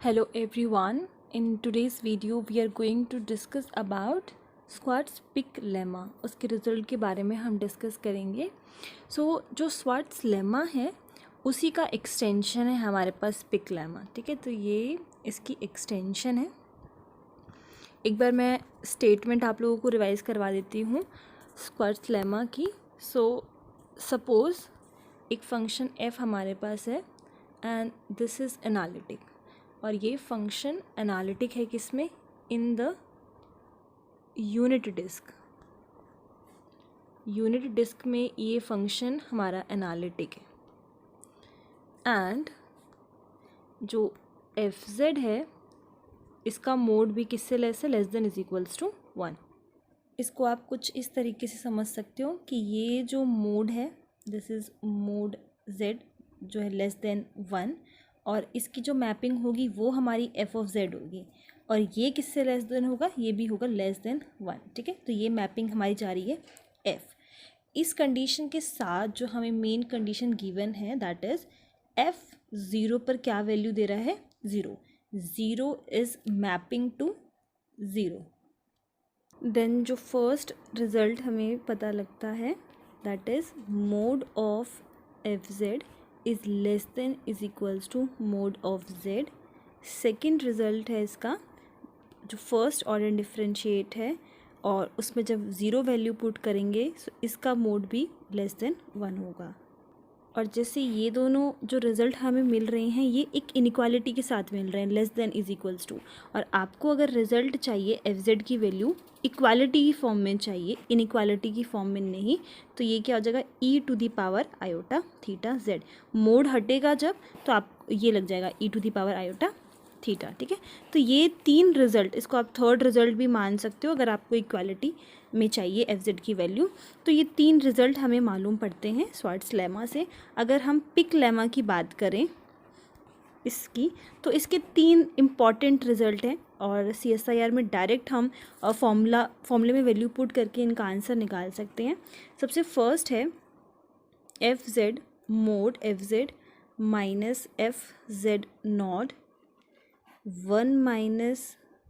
Hello everyone. In today's video we are going to discuss about Schwartz Pick lemma. उसके result के बारे में हम डिस्कस करेंगे. जो Schwartz lemma है उसी का एक्सटेंशन है हमारे पास पिक लेमा. ठीक है, तो ये इसकी एक्सटेंशन है. एक बार मैं स्टेटमेंट आप लोगों को रिवाइज करवा देती हूँ Schwartz lemma की. सपोज़ एक फंक्शन f हमारे पास है एंड दिस इज़ एनालिटिक, और ये फंक्शन एनालिटिक है किसमें? In the unit disc. Unit disc में ये फंक्शन हमारा एनालिटिक है. एंड जो एफ जेड है इसका मोड भी किससे लेस है? Less than is equals to 1. इसको आप कुछ इस तरीके से समझ सकते हो कि ये जो मोड है दिस इज़ मोड जेड जो है लेस देन 1, और इसकी जो मैपिंग होगी वो हमारी एफ ऑफ जेड होगी, और ये किससे लेस देन होगा? ये भी होगा लेस देन 1. ठीक है, तो ये मैपिंग हमारी जा रही है एफ. इस कंडीशन के साथ जो हमें मेन कंडीशन गिवन है दैट इज़ एफ 0 पर क्या वैल्यू दे रहा है? 0. 0 इज़ मैपिंग टू 0. देन जो फर्स्ट रिज़ल्ट हमें पता लगता है that is mod of f z is less than is equals to mod of z. Second result है इसका जो फर्स्ट ऑर्डर डिफरेंशिएट है, और उसमें जब ज़ीरो वैल्यू पुट करेंगे तो इसका मोड भी लेस देन 1 होगा. और जैसे ये दोनों जो रिज़ल्ट हमें मिल रहे हैं ये एक इनइक्वालिटी के साथ मिल रहे हैं, less than is equals to. और आपको अगर रिज़ल्ट चाहिए एफ जेड की वैल्यू इक्वालिटी की फॉर्म में चाहिए, इनइक्वालिटी की फॉर्म में नहीं, तो ये क्या हो जाएगा? E to the power iota theta z. Mod हटेगा जब तो आप ये लग जाएगा e to the power iota theta. ठीक है, तो ये तीन रिज़ल्ट, इसको आप थर्ड रिज़ल्ट भी मान सकते हो अगर आपको इक्वालिटी में चाहिए एफ जेड की वैल्यू. तो ये तीन रिज़ल्ट हमें मालूम पड़ते हैं Schwartz लेमा से. अगर हम पिक लेमा की बात करें इसकी, तो इसके तीन इम्पॉर्टेंट रिज़ल्ट हैं, और CSIR में डायरेक्ट हम फॉर्मूले में वैल्यू पुट करके इनका आंसर निकाल सकते हैं. सबसे फर्स्ट है F z mod f Z minus F Z not 1 minus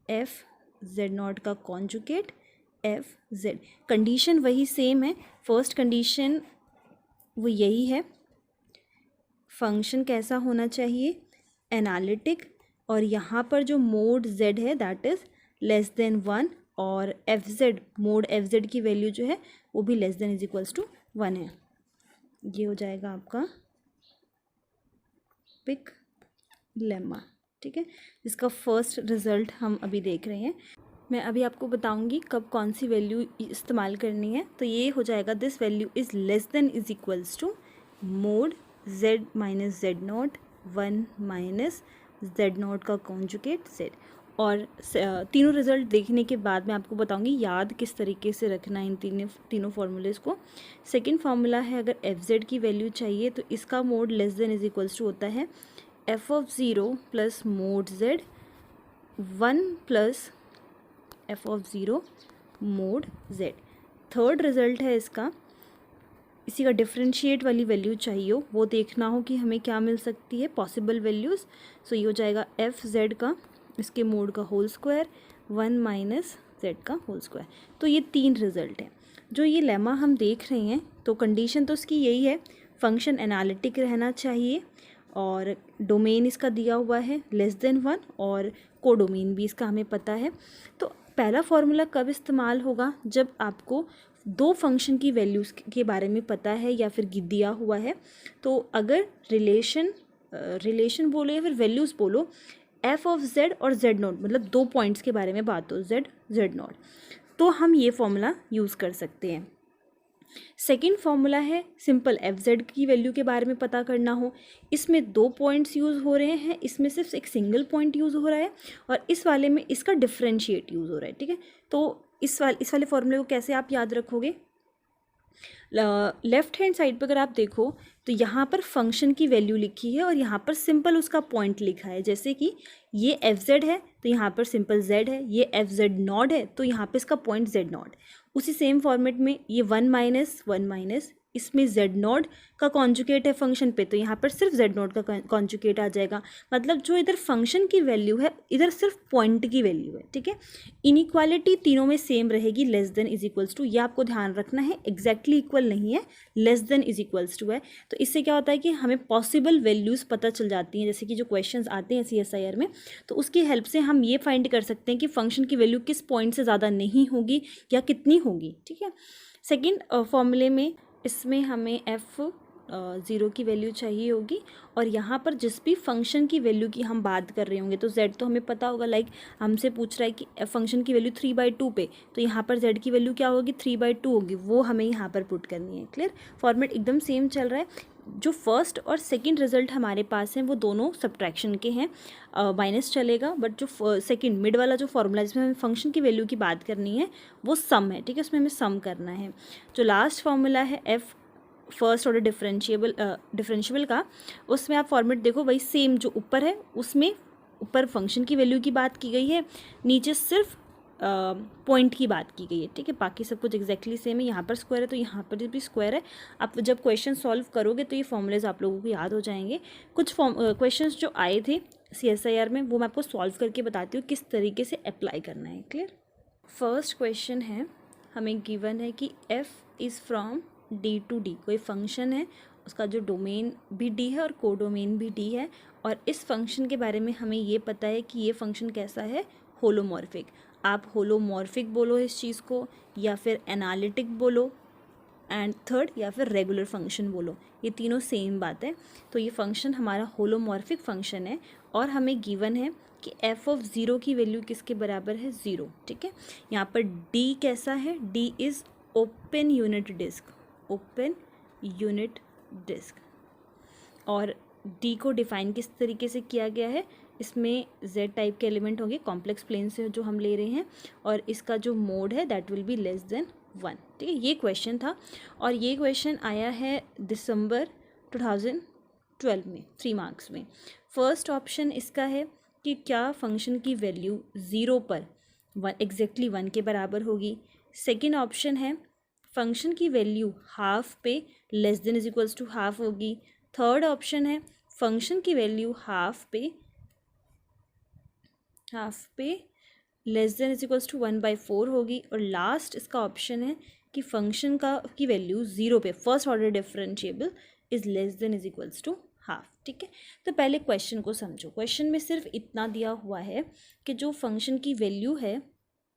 F Z not का कॉन्जुगेट एफ जेड. कंडीशन वही सेम है, फर्स्ट कंडीशन वो यही है. फंक्शन कैसा होना चाहिए? एनालिटिक, और यहाँ पर जो मोड जेड है दैट इज़ लेस देन 1, और f z mod f z की वैल्यू जो है वो भी less than is equals to 1 है. ये हो जाएगा आपका पिक लेमा. ठीक है, जिसका फर्स्ट रिज़ल्ट हम अभी देख रहे हैं. मैं अभी आपको बताऊंगी कब कौन सी वैल्यू इस्तेमाल करनी है. तो ये हो जाएगा this value is less than is equals to mod z minus z not 1 minus z not का कॉन्जुगेट जेड. और तीनों रिज़ल्ट देखने के बाद मैं आपको बताऊंगी याद किस तरीके से रखना है इन तीनों फार्मूलेज़ को. सेकेंड फार्मूला है अगर एफ जेड की वैल्यू चाहिए तो इसका mod less than is equals to होता है f of 0 plus mod z 1 plus f of 0 mod z. Third result है इसका, इसी का डिफरेंशिएट वाली वैल्यू चाहिए हो, वो देखना हो कि हमें क्या मिल सकती है पॉसिबल वैल्यूज़. सो ये हो जाएगा एफ जेड का इसके मोड का होल स्क्वायर 1 माइनस जेड का होल स्क्वायर. तो ये तीन रिज़ल्ट हैं जो ये लेमा हम देख रहे हैं. तो कंडीशन तो इसकी यही है, फंक्शन एनालिटिक रहना चाहिए, और डोमेन इसका दिया हुआ है लेस देन 1, और कोडोमेन भी इसका हमें पता है. तो पहला फार्मूला कब इस्तेमाल होगा? जब आपको दो फंक्शन की वैल्यूज़ के बारे में पता है या फिर दिया हुआ है. तो अगर रिलेशन बोलो या फिर वैल्यूज़ बोलो, एफ ऑफ जेड और जेड नॉट, मतलब दो पॉइंट्स के बारे में बात हो जेड जेड नॉट, तो हम ये फॉर्मूला यूज़ कर सकते हैं. सेकेंड फार्मूला है सिंपल एफ जेड की वैल्यू के बारे में पता करना हो, इसमें दो पॉइंट्स यूज़ हो रहे हैं, इसमें सिर्फ एक सिंगल पॉइंट यूज़ हो रहा है, और इस वाले में इसका डिफरेंशिएट यूज़ हो रहा है. ठीक है, तो इस वाले फॉर्मूले को कैसे आप याद रखोगे? लेफ्ट हैंड साइड पर अगर आप देखो तो यहाँ पर फंक्शन की वैल्यू लिखी है और यहाँ पर सिंपल उसका पॉइंट लिखा है. जैसे कि ये एफ जेड है तो यहाँ पर सिंपल जेड है, ये एफ जेड नॉट है तो यहाँ पर इसका पॉइंट जेड नॉट. उसी सेम फॉर्मेट में ये 1 माइनस इसमें जेड नॉट का कॉन्जुगेट है फंक्शन पे, तो यहाँ पर सिर्फ जेड नॉट का कॉन्जुगेट आ जाएगा। मतलब जो इधर फंक्शन की वैल्यू है इधर सिर्फ पॉइंट की वैल्यू है, ठीक है। इनइक्वालिटी तीनों में सेम रहेगी, less than is equals to, ये आपको ध्यान रखना है, एग्जैक्टली इक्वल नहीं है, less than is equals to है। तो इससे क्या होता है कि हमें पॉसिबल वैल्यूज़ पता चल जाती हैं, जैसे कि जो क्वेश्चंस आते हैं CSIR में, तो उसकी हेल्प से हम ये फाइंड कर सकते हैं कि फंक्शन की वैल्यू किस पॉइंट से ज़्यादा नहीं होगी या कितनी होगी, ठीक है। सेकेंड फॉर्मूले में इसमें हमें f0 की वैल्यू चाहिए होगी, और यहाँ पर जिस भी फंक्शन की वैल्यू की हम बात कर रहे होंगे, तो z तो हमें पता होगा, लाइक हमसे पूछ रहा है कि फंक्शन की वैल्यू 3/2 पे, तो यहाँ पर z की वैल्यू क्या होगी, 3/2 होगी, वो हमें यहाँ पर पुट करनी है। क्लियर, फॉर्मेट एकदम सेम चल रहा है। जो फर्स्ट और सेकंड रिजल्ट हमारे पास हैं वो दोनों सब्ट्रैक्शन के हैं, माइनस चलेगा, बट जो सेकंड मिड वाला जो फॉर्मूला जिसमें हमें फंक्शन की वैल्यू की बात करनी है वो सम है, ठीक है, उसमें हमें सम करना है। जो लास्ट फॉर्मूला है एफ फर्स्ट ऑर्डर डिफरेंशिएबल का, उसमें आप फॉर्मेट देखो वही सेम, जो ऊपर है उसमें ऊपर फंक्शन की वैल्यू की बात की गई है, नीचे सिर्फ पॉइंट की बात की गई है, ठीक है। बाकी सब कुछ एग्जैक्टली सेम है, यहाँ पर स्क्वायर है तो यहाँ पर भी स्क्वायर है। आप जब क्वेश्चन सॉल्व करोगे तो ये फॉर्मूलेज आप लोगों को याद हो जाएंगे। कुछ क्वेश्चंस जो आए थे CSIR में वो मैं आपको सॉल्व करके बताती हूँ किस तरीके से अप्लाई करना है। क्लियर, फर्स्ट क्वेश्चन है, हमें गिवन है कि f is from D to D, कोई फंक्शन है, उसका जो डोमेन भी D है और कोडोमेन भी D है, और इस फंक्शन के बारे में हमें ये पता है कि ये फंक्शन कैसा है, होलोमॉर्फिक। आप होलोमॉर्फिक बोलो इस चीज़ को, या फिर एनालिटिक बोलो, एंड थर्ड या फिर रेगुलर फंक्शन बोलो, ये तीनों सेम बात है। तो ये फंक्शन हमारा होलोमॉर्फिक फंक्शन है, और हमें गिवन है कि f(0) की वैल्यू किसके बराबर है, 0, ठीक है। यहाँ पर D कैसा है, D is open unit disc, open unit disc, और D को डिफाइन किस तरीके से किया गया है, इसमें Z टाइप के एलिमेंट होंगे, कॉम्प्लेक्स प्लेन से जो हम ले रहे हैं, और इसका जो मोड है that will be less than 1, ठीक है। ये क्वेश्चन था, और ये क्वेश्चन आया है दिसंबर 2012 में 3 मार्क्स में। फर्स्ट ऑप्शन इसका है कि क्या फंक्शन की वैल्यू 0 पर एग्जैक्टली 1 के बराबर होगी। सेकेंड ऑप्शन है फंक्शन की वैल्यू हाफ पे less than is equals to half होगी। थर्ड ऑप्शन है फंक्शन की वैल्यू हाफ पे less than is equals to 1/4 होगी। और लास्ट इसका ऑप्शन है कि फंक्शन की वैल्यू 0 पे first order differentiable is less than is equals to half, ठीक है। तो पहले क्वेश्चन को समझो। क्वेश्चन में सिर्फ इतना दिया हुआ है कि जो फंक्शन की वैल्यू है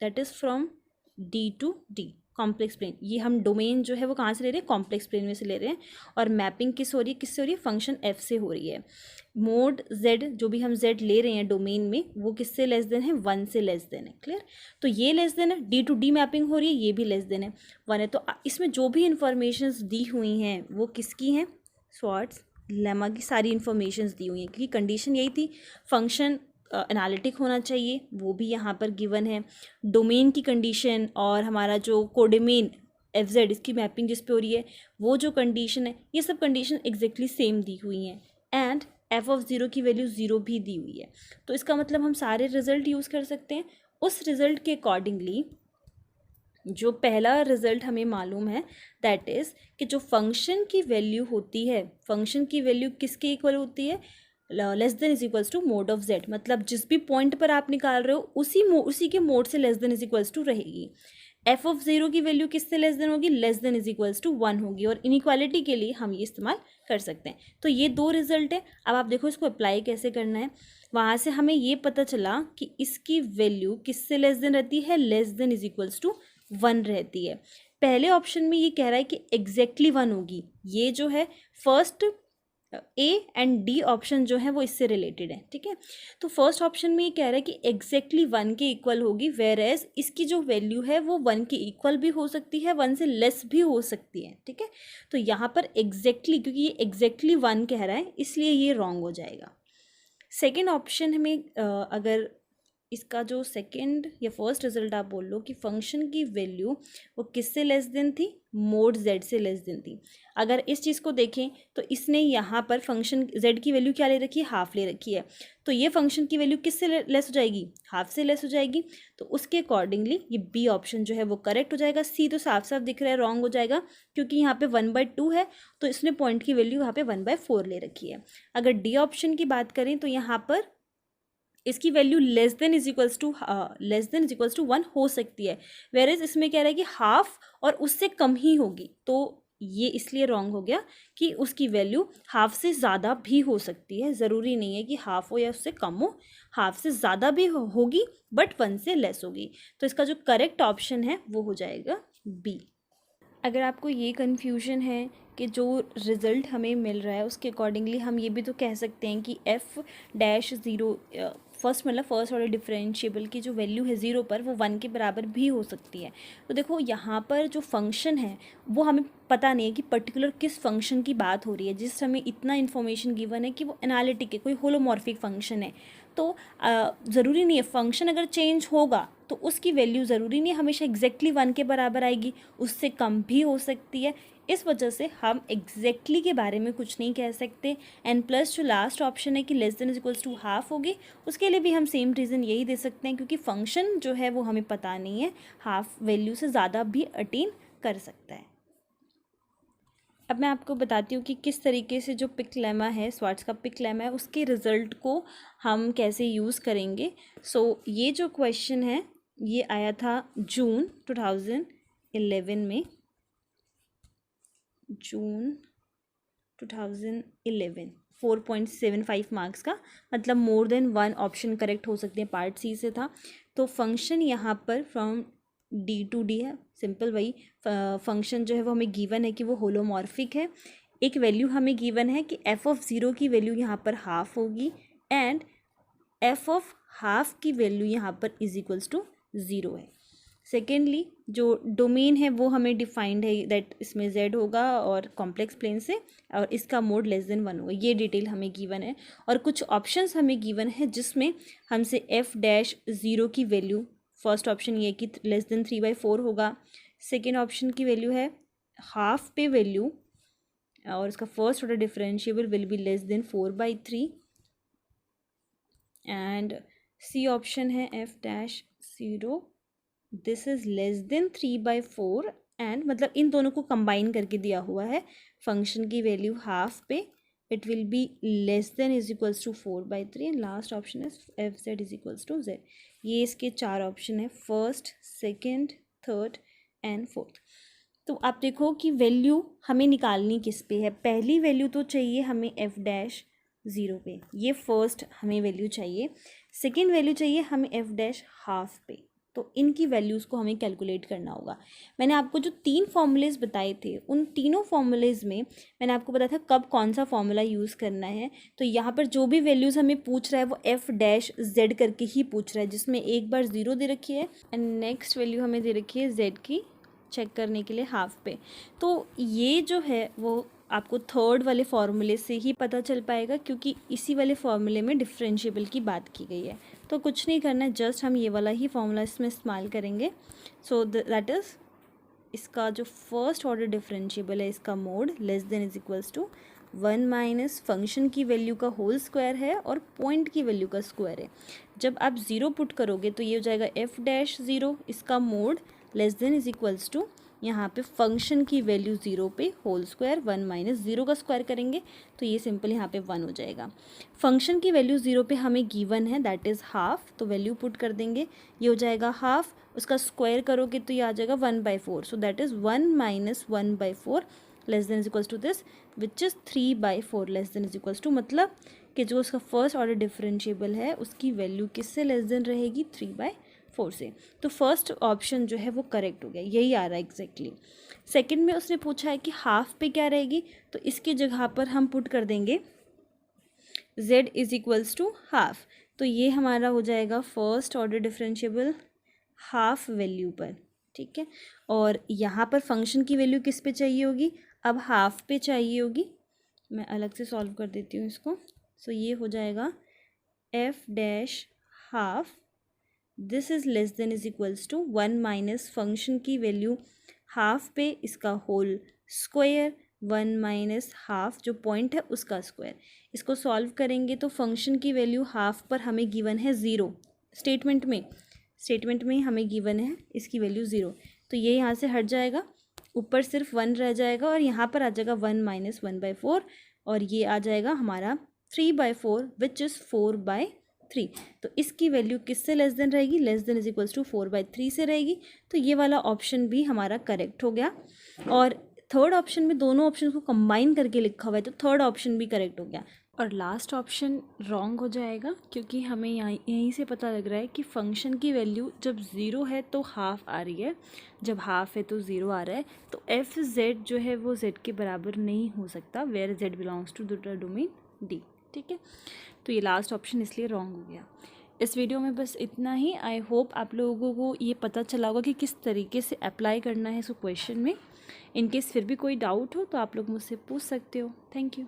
that is from D to D, complex plane, ये हम डोमेन जो है वो कहाँ से ले रहे हैं, कॉम्प्लेक्स प्लेन में से ले रहे हैं, और मैपिंग किस हो रही है, किससे हो रही है, फंक्शन f से हो रही है। मोड z, जो भी हम z ले रहे हैं डोमेन में, वो किससे लेस देन है, 1 से लेस देन है। क्लियर, तो ये लेस देन है, D to D मैपिंग हो रही है, ये भी लेस देन है 1 है। तो इसमें जो भी इंफॉर्मेशंस दी हुई हैं वो किसकी हैं, स्वार्ट्स लेमा की सारी इंफॉर्मेशंस दी हुई हैं, क्योंकि कंडीशन यही थी फंक्शन एनालिटिक होना चाहिए, वो भी यहाँ पर गिवन है। डोमेन की कंडीशन और हमारा जो कोडोमेन FZ इसकी मैपिंग जिस पे हो रही है वो जो कंडीशन है, ये सब कंडीशन एग्जैक्टली सेम दी हुई हैं, एंड f(0) की वैल्यू 0 भी दी हुई है। तो इसका मतलब हम सारे रिजल्ट यूज़ कर सकते हैं। उस रिजल्ट के अकॉर्डिंगली जो पहला रिजल्ट हमें मालूम है दैट इज़ कि जो फंक्शन की वैल्यू होती है, फंक्शन की वैल्यू किसके इक्वल होती है, less than is equals to mod of z, मतलब जिस भी पॉइंट पर आप निकाल रहे हो उसी के मोड से less than is equals to रहेगी। f(0) की वैल्यू किससे लेस देन होगी, less than is equals to 1 होगी, और इनइक्वालिटी के लिए हम ये इस्तेमाल कर सकते हैं। तो ये 2 रिजल्ट है। अब आप देखो इसको अप्लाई कैसे करना है। वहाँ से हमें ये पता चला कि इसकी वैल्यू किससे लेस देन रहती है, less than is equals to 1 रहती है। पहले ऑप्शन में ये कह रहा है कि एग्जैक्टली 1 होगी, ये जो है first A and D option जो है वो इससे रिलेटेड है, ठीक है। तो फर्स्ट ऑप्शन में ये कह रहा है कि एग्जैक्टली 1 के इक्वल होगी, वेर एज इसकी जो वैल्यू है वो 1 के इक्वल भी हो सकती है, 1 से लेस भी हो सकती है, ठीक है। तो यहाँ पर एग्जैक्टली, क्योंकि ये एग्जैक्टली 1 कह रहा है इसलिए ये रॉन्ग हो जाएगा। सेकेंड ऑप्शन में अगर इसका जो सेकंड या फर्स्ट रिजल्ट आप बोल लो कि फंक्शन की वैल्यू वो किससे लेस देन थी, मोड z से लेस देन थी। अगर इस चीज़ को देखें तो इसने यहाँ पर फंक्शन z की वैल्यू क्या ले रखी है, हाफ ले रखी है, तो ये फंक्शन की वैल्यू किससे लेस हो जाएगी, हाफ से लेस हो जाएगी। तो उसके अकॉर्डिंगली ये बी ऑप्शन जो है वो करेक्ट हो जाएगा। सी तो साफ साफ दिख रहा है रॉन्ग हो जाएगा, क्योंकि यहाँ पे 1/2 है तो इसने पॉइंट की वैल्यू यहाँ पे 1/4 ले रखी है। अगर डी ऑप्शन की बात करें तो यहाँ पर इसकी value less than is equals to 1 हो सकती है, वेरेज इसमें कह रहा है कि हाफ और उससे कम ही होगी, तो ये इसलिए रॉन्ग हो गया कि उसकी वैल्यू हाफ से ज़्यादा भी हो सकती है। ज़रूरी नहीं है कि हाफ हो या उससे कम हो, हाफ से ज़्यादा भी होगी बट 1 से लेस होगी। तो इसका जो करेक्ट ऑप्शन है वो हो जाएगा बी। अगर आपको ये कन्फ्यूजन है कि जो रिज़ल्ट हमें मिल रहा है उसके अकॉर्डिंगली हम ये भी तो कह सकते हैं कि f-0 फर्स्ट ऑर्डर डिफरेंशिएबल की जो वैल्यू है 0 पर वो 1 के बराबर भी हो सकती है। तो देखो यहाँ पर जो फंक्शन है वो हमें पता नहीं है कि पर्टिकुलर किस फंक्शन की बात हो रही है, जिस हमें इतना इन्फॉर्मेशन गिवन है कि वो एनालिटिक है, कोई होलोमॉर्फिक फंक्शन है। तो ज़रूरी नहीं है, फंक्शन अगर चेंज होगा तो उसकी वैल्यू ज़रूरी नहीं हमेशा एग्जैक्टली 1 के बराबर आएगी, उससे कम भी हो सकती है। इस वजह से हम एग्जैक्टली के बारे में कुछ नहीं कह सकते। एंड प्लस जो लास्ट ऑप्शन है कि less than is equals to half होगी, उसके लिए भी हम सेम रीज़न यही दे सकते हैं, क्योंकि फंक्शन जो है वो हमें पता नहीं है, हाफ वैल्यू से ज़्यादा भी अटेन कर सकता है। अब मैं आपको बताती हूँ कि किस तरीके से जो पिक लेमा है, स्वार्ट्ज़ का पिक लेमा है, उसके रिज़ल्ट को हम कैसे यूज़ करेंगे। सो ये जो क्वेश्चन है ये आया था जून 2011 में, जून 2011, 4.75 मार्क्स का, मतलब मोर देन 1 ऑप्शन करेक्ट हो सकते हैं, पार्ट सी से था। तो फंक्शन यहाँ पर फ्रॉम डी टू डी है, सिंपल वही फंक्शन जो है वो हमें गिवन है कि वो होलोमॉर्फिक है। एक वैल्यू हमें गिवन है कि f(0) की वैल्यू यहाँ पर हाफ होगी एंड f(½ की वैल्यू यहाँ पर इज इक्वल्स टू 0 है। सेकेंडली जो डोमेन है वो हमें डिफाइंड है दैट इसमें z होगा और कॉम्प्लेक्स प्लेन से, और इसका मोड लेस देन 1 होगा, ये डिटेल हमें गिवन है। और कुछ ऑप्शंस हमें गिवन है जिसमें हमसे f'(0) की वैल्यू, फर्स्ट ऑप्शन ये कि लेस देन 3/4 होगा, सेकेंड ऑप्शन की वैल्यू है हाफ पे वैल्यू, और इसका first order differentiable will be less than 4/3, and C option है f'(0) this is less than 3/4, and मतलब इन दोनों को कंबाइन करके दिया हुआ है, फंक्शन की वैल्यू हाफ पे it will be less than is equals to 4/3, and last option is f(z) is equals to z। ये इसके 4 ऑप्शन है, first, second, third and fourth. तो आप देखो कि वैल्यू हमें निकालनी किस पे है। पहली वैल्यू तो चाहिए हमें f'(0) पे, ये फर्स्ट हमें वैल्यू चाहिए। सेकेंड वैल्यू चाहिए हमें f'½ पे, तो इनकी वैल्यूज़ को हमें कैलकुलेट करना होगा। मैंने आपको जो 3 फॉर्मूलेज बताए थे उन तीनों फॉर्मूलेज में मैंने आपको बताया था कब कौन सा फॉर्मूला यूज़ करना है। तो यहाँ पर जो भी वैल्यूज़ हमें पूछ रहा है वो f'(z) करके ही पूछ रहा है, जिसमें एक बार 0 दे रखी है एंड नेक्स्ट वैल्यू हमें दे रखी है z की, चेक करने के लिए हाफ पे। तो ये जो है वो आपको थर्ड वाले फार्मूले से ही पता चल पाएगा, क्योंकि इसी वाले फार्मूले में डिफरेंशिएबल की बात की गई है। तो कुछ नहीं करना है, जस्ट हम ये वाला ही फार्मूला इसमें इस्तेमाल करेंगे। सो दैट इज़ इसका जो फर्स्ट ऑर्डर डिफरेंशिएबल है इसका mod less than is equals to 1 minus function की वैल्यू का होल स्क्वायर है और पॉइंट की वैल्यू का स्क्वायर है। जब आप 0 पुट करोगे तो ये हो जाएगा f'(0), इसका mod less than is equals to यहाँ पे फंक्शन की वैल्यू 0 पे होल स्क्वायर 1 माइनस 0 का स्क्वायर करेंगे तो ये सिंपल यहाँ पे 1 हो जाएगा। फंक्शन की वैल्यू 0 पे हमें गिवन है दैट इज़ हाफ, तो वैल्यू पुट कर देंगे, ये हो जाएगा हाफ, उसका स्क्वायर करोगे तो ये आ जाएगा 1/4, so that is 1 minus 1/4 less than is equals to this which is 3/4 less than is equals to, मतलब कि जो उसका फर्स्ट ऑर्डर डिफरेंशिएबल है उसकी वैल्यू किससे लेस देन रहेगी 3/4 से। तो फर्स्ट ऑप्शन जो है वो करेक्ट हो गया, यही आ रहा है एग्जैक्टली। सेकंड में उसने पूछा है कि हाफ पे क्या रहेगी, तो इसकी जगह पर हम पुट कर देंगे z is equals to half, तो ये हमारा हो जाएगा first order differentiable half value पर, ठीक है। और यहाँ पर फंक्शन की वैल्यू किस पे चाहिए होगी, अब हाफ पे चाहिए होगी। मैं अलग से सॉल्व कर देती हूँ इसको। सो ये हो जाएगा f' half this is less than is equals to 1 minus function की वैल्यू हाफ पे इसका होल स्क्वायर, 1 माइनस हाफ जो पॉइंट है उसका स्क्वायर। इसको सॉल्व करेंगे तो फंक्शन की वैल्यू हाफ पर हमें गिवन है 0, स्टेटमेंट में हमें गिवन है इसकी वैल्यू 0, तो ये यहाँ से हट जाएगा, ऊपर सिर्फ 1 रह जाएगा और यहाँ पर आ जाएगा 1 माइनस 1/4 और ये आ जाएगा हमारा 3/4 विच इज़ 4/3। तो इसकी वैल्यू किससे लेस देन रहेगी, less than is equals to 4/3 से रहेगी। तो ये वाला ऑप्शन भी हमारा करेक्ट हो गया। और थर्ड ऑप्शन में दोनों ऑप्शन को कंबाइन करके लिखा हुआ है तो थर्ड ऑप्शन भी करेक्ट हो गया। और लास्ट ऑप्शन रॉन्ग हो जाएगा क्योंकि हमें यहीं से पता लग रहा है कि फंक्शन की वैल्यू जब 0 है तो हाफ आ रही है, जब हाफ है तो 0 आ रहा है। तो एफ जेड जो है वो जेड के बराबर नहीं हो सकता, where z belongs to the domain D. ठीक है, तो ये लास्ट ऑप्शन इसलिए रॉन्ग हो गया। इस वीडियो में बस इतना ही। आई होप आप लोगों को ये पता चला होगा कि किस तरीके से अप्लाई करना है इसको क्वेश्चन में। इनकेस फिर भी कोई डाउट हो तो आप लोग मुझसे पूछ सकते हो। Thank you.